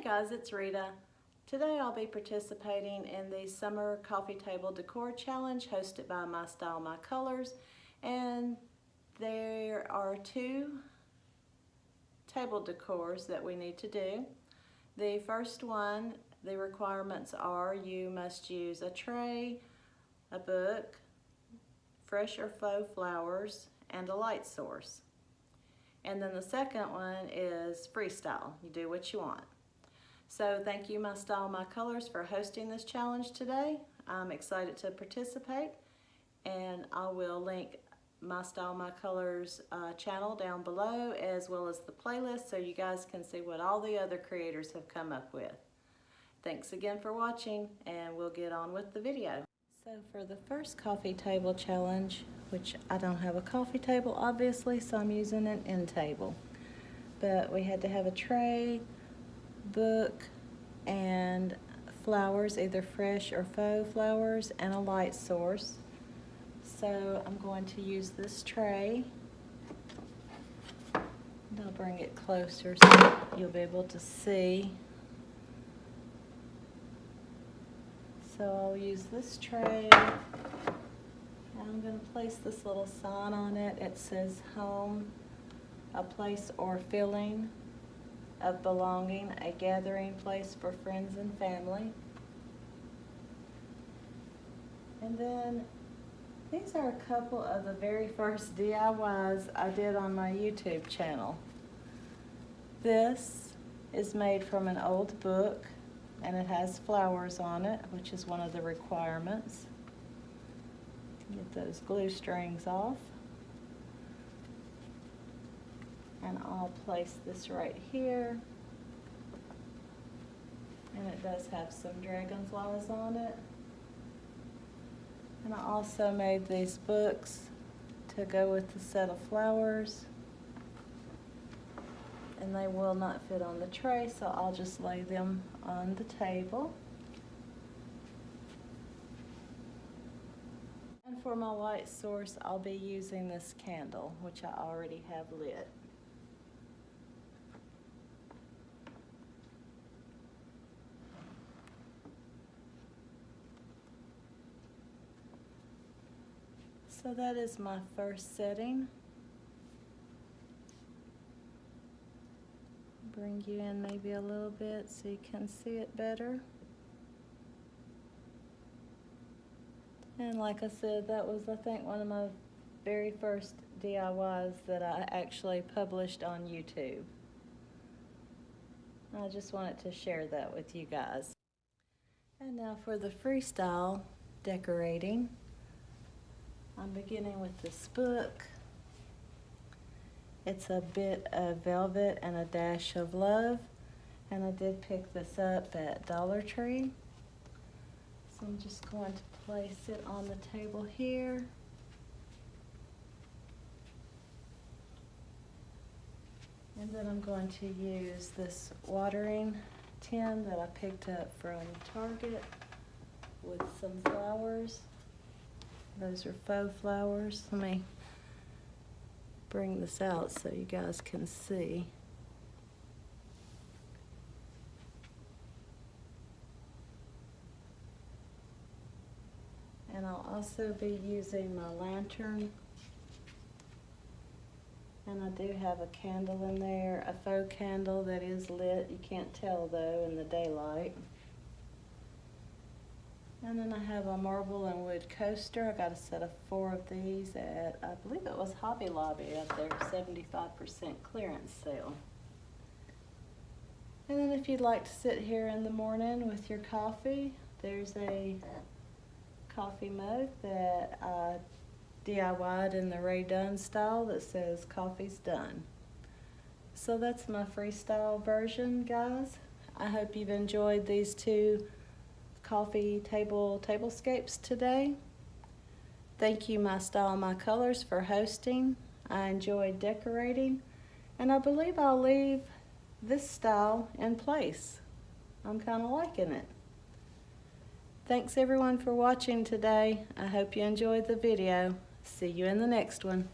Hi guys, it's Rita. Today I'll be participating in the Summer Coffee Table Decor Challenge hosted by My Style, My Colors. And there are two table decors that we need to do. The first one, the requirements are you must use a tray, a book, fresh or faux flowers, and a light source. And then the second one is freestyle. You do what you want. So thank you, My Style, My Colors, for hosting this challenge today. I'm excited to participate, and I will link My Style, My Colors channel down below, as well as the playlist, so you guys can see what all the other creators have come up with. Thanks again for watching, and we'll get on with the video. So for the first coffee table challenge, which I don't have a coffee table obviously, so I'm using an end table. But we had to have a tray, book, and flowers, either fresh or faux flowers, and a light source. So I'm going to use this tray. And I'll bring it closer so you'll be able to see. So I'll use this tray. I'm going to place this little sign on it. It says home, a place or feeling of belonging, a gathering place for friends and family. And then these are a couple of the very first DIYs I did on my YouTube channel. This is made from an old book, and it has flowers on it, which is one of the requirements. Get those glue strings off. And I'll place this right here. And it does have some dragonflies on it. And I also made these books to go with the set of flowers. And they will not fit on the tray, so I'll just lay them on the table. And for my light source, I'll be using this candle, which I already have lit. So that is my first setting. Bring you in maybe a little bit so you can see it better. And like I said, that was, I think, one of my very first DIYs that I actually published on YouTube. I just wanted to share that with you guys. And now for the freestyle decorating. I'm beginning with this book. It's a bit of velvet and a dash of love, and I did pick this up at Dollar Tree. So I'm just going to place it on the table here. And then I'm going to use this watering tin that I picked up from Target with some flowers. Those are faux flowers. Let me bring this out so you guys can see. And I'll also be using my lantern. And I do have a candle in there, a faux candle that is lit. You can't tell though in the daylight. And then I have a marble and wood coaster. I got a set of 4 of these at, I believe it was Hobby Lobby at their 75% clearance sale. And then if you'd like to sit here in the morning with your coffee, there's a coffee mug that I DIY'd in the Ray Dunn style that says coffee's done. So that's my freestyle version, guys. I hope you've enjoyed these two coffee tablescapes today. Thank you, My Style, My Colors, for hosting. I enjoyed decorating, and I believe I'll leave this style in place. I'm kind of liking it. Thanks everyone for watching today. I hope you enjoyed the video. See you in the next one.